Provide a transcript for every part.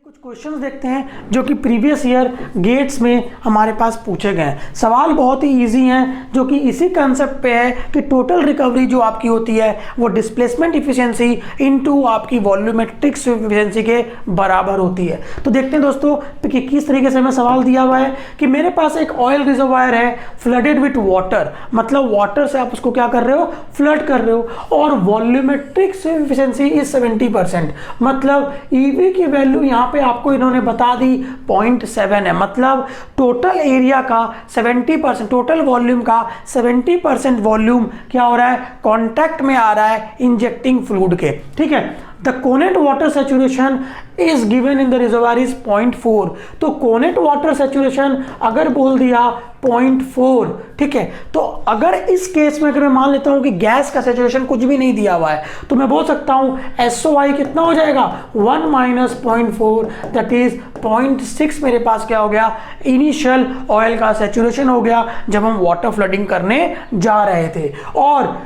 कुछ क्वेश्चंस देखते हैं जो कि प्रीवियस ईयर गेट्स में हमारे पास पूछे गए हैं। सवाल बहुत ही इजी हैं जो कि इसी कंसेप्ट पे है कि टोटल रिकवरी जो आपकी होती है वो डिस्प्लेसमेंट इफिशिएंसी इनटू आपकी वॉल्यूमेट्रिक इफिशिएंसी के बराबर होती है। तो देखते हैं दोस्तों कि किस तरीके से हमें सवाल दिया हुआ है कि मेरे पास एक ऑयल रिजर्वायर है फ्लडेड विथ वाटर, मतलब वाटर से आप उसको क्या कर रहे हो, फ्लड कर रहे हो, और वॉल्यूमेट्रिक इफिशिएंसी इज 70%, मतलब ईवी की वैल्यू यहाँ पे आपको इन्होंने बता दी 0.7 है, मतलब टोटल एरिया का 70%, टोटल वॉल्यूम का 70% वॉल्यूम क्या हो रहा है, कांटेक्ट में आ रहा है इंजेक्टिंग फ्लूइड के। ठीक है, the connate water saturation is given in the reservoir is 0.4, तो कोनेट वाटर सैचुरेशन अगर बोल दिया 0.4, ठीक है, तो अगर इस केस में अगर मैं मान लेता हूं कि गैस का सैचुरेशन कुछ भी नहीं दिया हुआ है तो मैं बोल सकता हूं SOI कितना हो जाएगा 1 - 0.4 दैट इज 0.6। मेरे पास क्या हो गया, इनिशियल ऑयल का सैचुरेशन हो गया जब हम वाटर फ्लडिंग करने जा रहे थे। और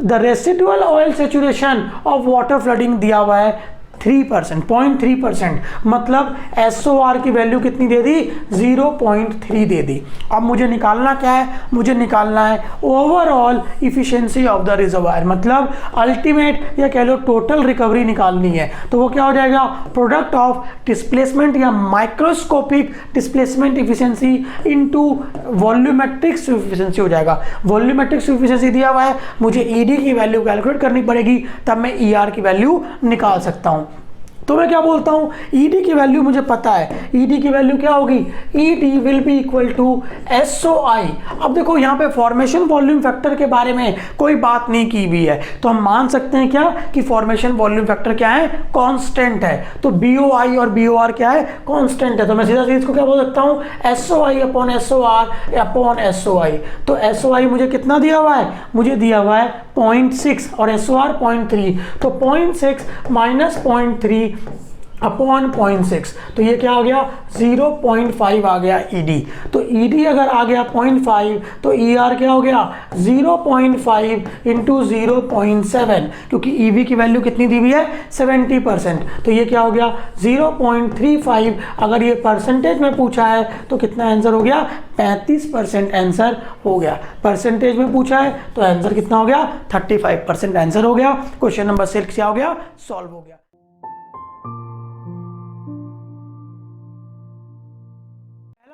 the residual oil saturation of water flooding दिया हुआ है 3%, 0.3%, मतलब SOR की वैल्यू कितनी दे दी, 0.3 दे दी। अब मुझे निकालना क्या है, मुझे निकालना है overall efficiency of the reservoir, मतलब अल्टीमेट या कह लो टोटल रिकवरी निकालनी है। तो वो क्या हो जाएगा, प्रोडक्ट ऑफ डिस्प्लेसमेंट या microscopic displacement efficiency into volumetric efficiency हो जाएगा। वॉल्यूमेट्रिक इफिशिएंसी दिया हुआ है, मुझे ED की वैल्यू कैलकुलेट करनी पड़ेगी, तब मैं ER की वैल्यू निकाल सकता हूं। तो मैं क्या बोलता हूं, ED की वैल्यू मुझे पता है, ED की वैल्यू क्या होगी, ED will be equal to SOI। अब देखो यहाँ पे फॉर्मेशन वॉल्यूम फैक्टर के बारे में कोई बात नहीं की हुई है, तो हम मान सकते हैं क्या कि फॉर्मेशन वॉल्यूम फैक्टर क्या है, कांस्टेंट है। तो BOI और BOR क्या है, कांस्टेंट है। तो मैं सीधा इसको क्या बोल सकता हूँ, SOI upon SOR upon SOI। तो SOI मुझे कितना दिया हुआ है, मुझे दिया हुआ है 0.6 और SOR 0.3, तो 0.6 माइनस 0.3 अपॉन 0.6, तो ये क्या आ गया 0.5 आ गया ED। तो ED अगर आ गया 0.5 तो ER क्या हो गया 0.5 इंटू 0.7, क्योंकि EV की वैल्यू कितनी दी हुई है 70%, तो ये क्या हो गया 0.35। अगर ये परसेंटेज में पूछा है तो कितना आंसर हो गया 35% आंसर हो गया। परसेंटेज में पूछा है तो आंसर कितना हो गया 35% आंसर हो गया। क्वेश्चन नंबर 6 क्या हो गया, सॉल्व हो गया।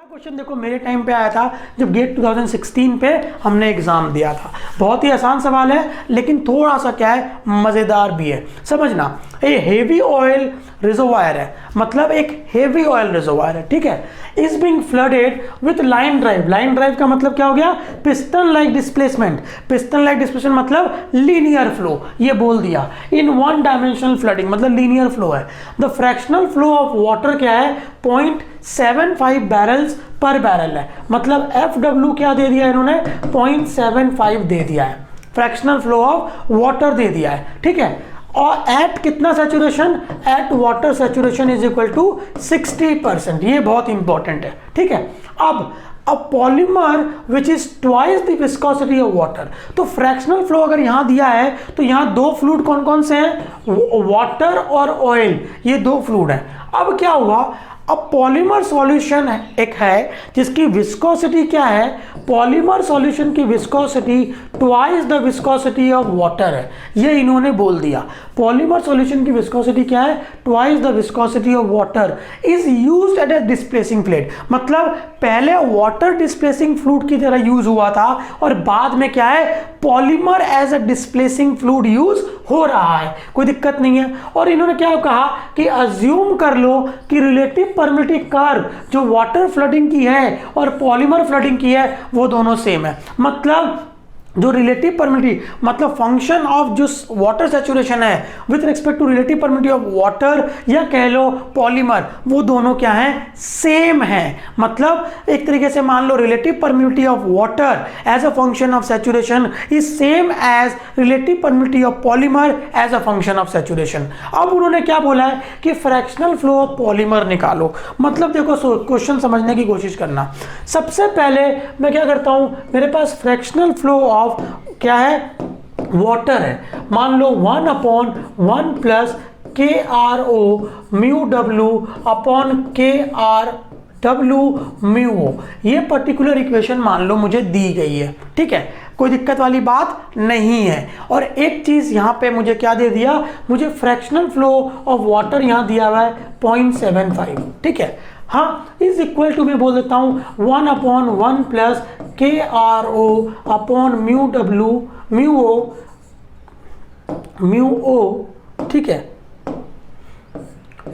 क्वेश्चन देखो मेरे टाइम पे आया था जब गेट 2016 पे हमने एग्जाम दिया था। बहुत ही आसान सवाल है लेकिन थोड़ा सा क्या है, मजेदार भी है। समझना, ये हेवी ऑयल रिजर्वायर है, मतलब एक हेवी ऑयल रिजर्वायर है, ठीक है, is being flooded with line drive. Line drive का मतलब क्या हो गया, piston like displacement. Piston like displacement मतलब लीनियर फ्लो, ये बोल दिया। इन वन डायमेंशनल फ्लडिंग मतलब लीनियर फ्लो है। The fractional flow of water क्या है 0.75 बैरल्स पर बैरल है, मतलब FW क्या दे दिया इन्होंने 0.75 दे दिया है, फ्रैक्शनल फ्लो ऑफ वाटर दे दिया है, ठीक है। और एट कितना saturation, at water saturation is equal to 60%, ये बहुत इंपॉर्टेंट है, ठीक है। अब polymer which is twice the viscosity of water, तो फ्रैक्शनल फ्लो अगर यहां दिया है तो यहां दो फ्लूइड कौन कौन से हैं, वाटर और ऑयल, ये दो फ्लूइड हैं। अब क्या हुआ, अब पॉलीमर सॉल्यूशन एक है जिसकी विस्कोसिटी क्या है, पॉलीमर सॉल्यूशन की viscosity twice the viscosity of water है, ये इन्होंने बोल दिया। पॉलीमर सॉल्यूशन की विस्कोसिटी क्या है, twice the viscosity of water is used eight A displacing fluid, मतलब पहले वाटर डिस्प्लेसिंग फ्लूइड की तरह यूज हुआ था और बाद में क्या है polymer as a displacing fluid use हो रहा है, कोई दिक्कत नहीं है। और इन्होंने क्या कहा कि अज्यूम कर लो कि रिलेटिव परमिटिव कर्व जो वाटर फ्लडिंग की है और पॉलीमर फ्लडिंग की है वो दोनों सेम है, मतलब जो रिलेटिव परमिटिव मतलब फंक्शन ऑफ जो वाटर सैचुरेशन है with respect to relative permittive of water या कह लो पॉलीमर, वो दोनों क्या है सेम है। मतलब एक तरीके से मान लो relative permittive of water as a function of saturation is same as relative permittive of polymer as a function of saturation. अब उन्होंने क्या बोला है कि फ्रैक्शनल फ्लो ऑफ पॉलीमर निकालो, मतलब देखो क्वेश्चन समझने की कोशिश करना। सबसे पहले मैं क्या करता हूं, मेरे पास फ्रैक्शनल फ्लो ऑफ क्या है वाटर है, मान लो 1/1 plus K R O mu W upon K R W mu O, ये पर्टिकुलर इक्वेशन मान लो मुझे दी गई है, ठीक है, कोई दिक्कत वाली बात नहीं है। और एक चीज यहां पे मुझे क्या दे दिया, मुझे फ्रैक्शनल फ्लो ऑफ वाटर यहां दिया हुआ है 0.75, ठीक है। हाँ, इज इक्वल टू मैं बोल देता हूं 1/1 plus K R O upon mu W mu O, ठीक है,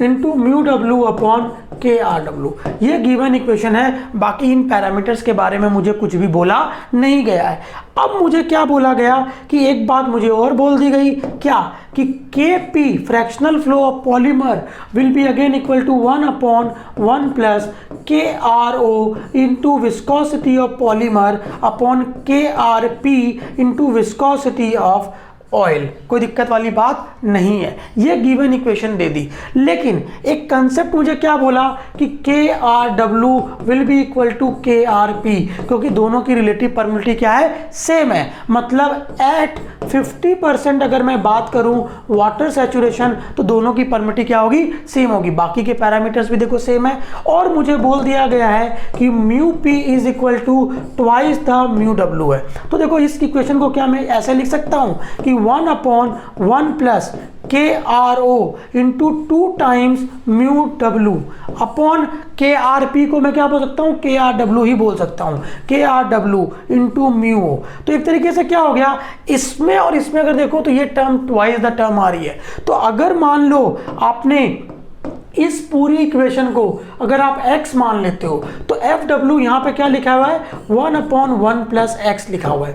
into mu W upon K R W. ये गिवन इक्वेशन है, बाकी इन पैरामीटर्स के बारे में मुझे कुछ भी बोला नहीं गया है। अब मुझे क्या बोला गया कि एक बात मुझे और बोल दी गई, क्या कि K P fractional flow of polymer will be again equal to 1/1 plus K R O into viscosity of polymer upon K R P into viscosity of oil. कोई दिक्कत वाली बात नहीं है, ये गिवन इक्वेशन दे दी। लेकिन एक कंसेप्ट मुझे क्या बोला कि K R W will be equal to K R P, क्योंकि दोनों की रिलेटिव परमिटिविटी क्या है, सेम है। मतलब एट 50% अगर मैं बात करूं वाटर सैचुरेशन, तो दोनों की परमिटिविटी क्या होगी, सेम होगी। बाकी के पैरामीटर्स भी देखो सेम है। और मुझे बोल दिया गया है कि mu P is equal to twice the mu W है। तो देखो इस इक्वेशन को क्या मैं ऐसे लिख सकता हूं कि 1/1 plus K R O into 2 times mu W upon K R P को मैं क्या बोल सकता हूं, के आर डब्ल्यू ही बोल सकता हूं, के आर डब्ल्यू इंटू म्यू ओ। तो एक तरीके से क्या हो गया, इसमें और इसमें अगर देखो तो ये टर्म ट्वाइस द टर्म आ रही है। तो अगर मान लो आपने इस पूरी इक्वेशन को अगर आप x मान लेते हो, तो एफ डब्ल्यू यहां पे क्या लिखा हुआ है, 1/1 प्लस x लिखा हुआ है।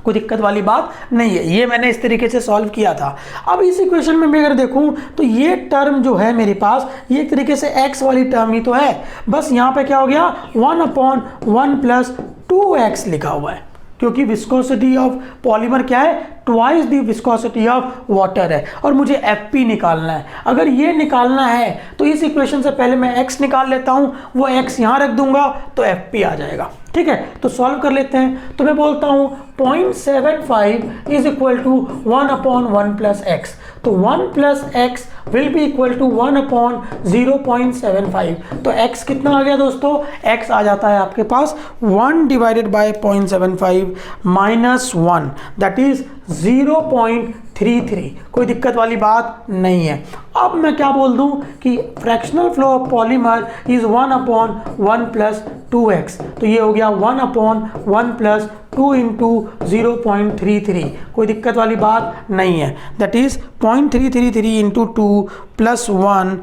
कोई दिक्कत वाली बात नहीं है, ये मैंने इस तरीके से सॉल्व किया था। अब इस इक्वेशन में मैं अगर देखूं तो ये टर्म जो है मेरे पास, ये एक तरीके से x वाली टर्म ही तो है, बस यहाँ पे क्या हो गया 1/1 प्लस 2x लिखा हुआ है, क्योंकि विस्कोसिटी ऑफ पॉलीमर क्या है, twice the viscosity of water है। और मुझे एफ पी निकालना है। अगर ये निकालना है तो इस इक्वेशन से पहले मैं x निकाल लेता हूँ, वो x यहाँ रख दूंगा तो एफ पी आ जाएगा, ठीक है। तो सॉल्व कर लेते हैं। तो मैं बोलता हूँ 0.75 is equal to 1/1 plus X. तो 1 plus X will be equal to 1/0.75। तो x कितना आ गया दोस्तों, x आ जाता है आपके पास 1 divided by 0.75 minus 1, that is 0.33। कोई दिक्कत वाली बात नहीं है। अब मैं क्या बोल दूं कि fractional flow of polymer is 1/1 plus 2x। तो ये हो गया 1/1 प्लस 2 इंटू 0.33। कोई दिक्कत वाली बात नहीं है, that is 0.333 into 2 plus 1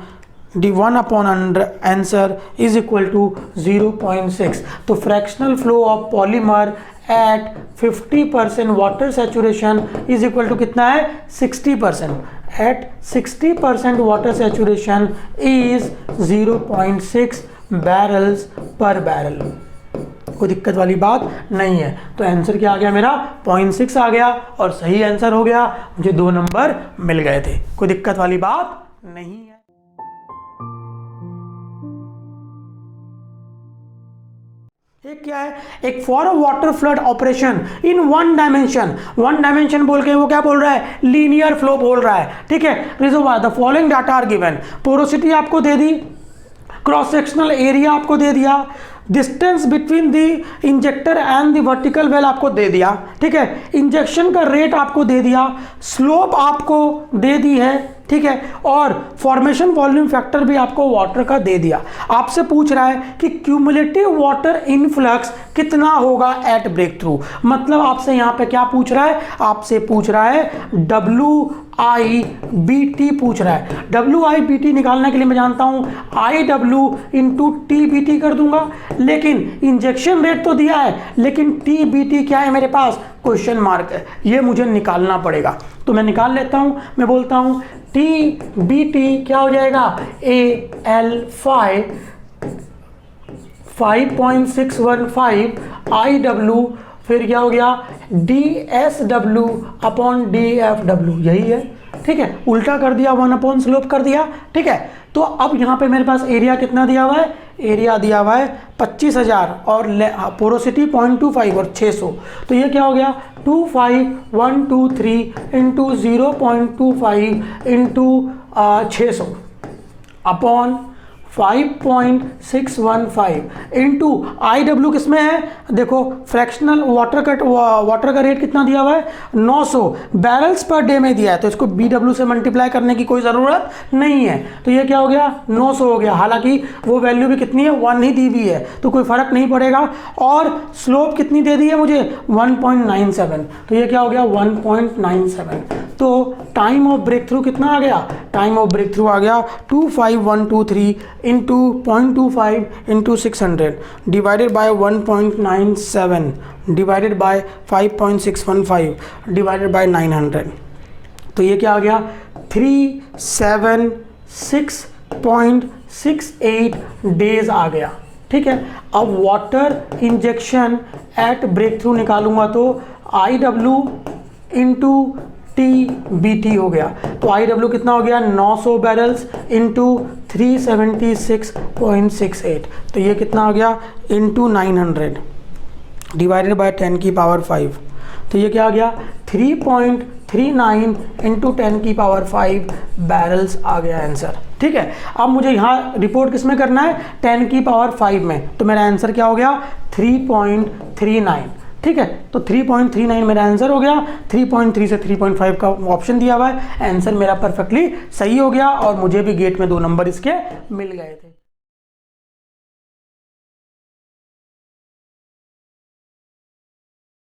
1/100 answer is equal to 0.6। तो fractional flow of polymer at 50% water saturation is equal to कितना है, 60%। At 60% water saturation is 0.6 barrels per barrel. कोई दिक्कत वाली बात नहीं है। तो आंसर क्या आ गया मेरा, 0.6 आ गया और सही आंसर हो गया। मुझे 2 नंबर मिल गए थे। कोई दिक्कत वाली बात नहीं है। एक क्या है, एक for a water flood operation in 1 dimension. 1 dimension बोल के वो क्या बोल रहा है, लीनियर फ्लो बोल रहा है, ठीक है। The following data are given. Porosity आपको दे दी, क्रॉस सेक्शनल एरिया आपको दे दिया, distance between the injector and the vertical well आपको दे दिया, ठीक है। इंजेक्शन का रेट आपको दे दिया, स्लोप आपको दे दी है, ठीक है। और फॉर्मेशन वॉल्यूम फैक्टर भी आपको वाटर का दे दिया। आपसे पूछ रहा है कि क्यूमुलेटिव वाटर इनफ्लक्स कितना होगा एट ब्रेक थ्रू। मतलब आपसे यहाँ पे क्या पूछ रहा है, आपसे पूछ रहा है WIBT पूछ रहा है। WIBT निकालने के लिए मैं जानता हूँ IW इंटू TBT कर दूंगा, लेकिन इंजेक्शन रेट तो दिया है, लेकिन TBT क्या है मेरे पास, क्वेश्चन मार्क है, ये मुझे निकालना पड़ेगा। तो मैं निकाल लेता हूँ। मैं बोलता हूँ TBT क्या हो जाएगा, AL5 5.615 IW, फिर क्या हो गया DSW अपॉन DFW, यही है, ठीक है। उल्टा कर दिया, 1 अपॉन स्लोप कर दिया, ठीक है। तो अब यहाँ पे मेरे पास एरिया कितना दिया हुआ है, एरिया दिया हुआ है 25,000 और पोरोसिटी 0.25 और 600। तो ये क्या हो गया 25123 into 0.25 into 600 upon 5.615 into IW किस में है, देखो फ्रैक्शनल वाटर का रेट कितना दिया हुआ है 900 बैरल्स पर डे में दिया है, तो इसको BW से मल्टीप्लाई करने की कोई ज़रूरत नहीं है। तो ये क्या हो गया 900 हो गया, हालांकि वो वैल्यू भी कितनी है 1 ही दी हुई है तो कोई फ़र्क नहीं पड़ेगा। और स्लोप कितनी दे दी है मुझे 1.97, तो ये क्या हो गया 1.97। तो टाइम ऑफ ब्रेक थ्रू कितना आ गया, टाइम ऑफ ब्रेक थ्रू आ गया 25123 into 0.25 into 600 divided by 1.97 divided by 5.615 divided by 900। तो ये क्या आ गया 376.68 डेज आ गया। ठीक है, अब water injection at break through निकालूंगा तो IW इंटू TBT हो गया, तो IW कितना हो गया 900 बैरल्स इंटू 376.68, तो ये कितना आ गया इंटू 900 डिवाइडेड बाय 10 की पावर 5, तो ये क्या आ गया 3.39 इंटू 10 की पावर 5 बैरल्स आ गया आंसर। ठीक है, अब मुझे यहाँ रिपोर्ट किस में करना है 10 की पावर 5 में, तो मेरा आंसर क्या हो गया 3.39। ठीक है, तो 3.39 मेरा आंसर हो गया। 3.3 से 3.5 का ऑप्शन दिया हुआ है, आंसर मेरा परफेक्टली सही हो गया और मुझे भी गेट में 2 नंबर इसके मिल गए थे।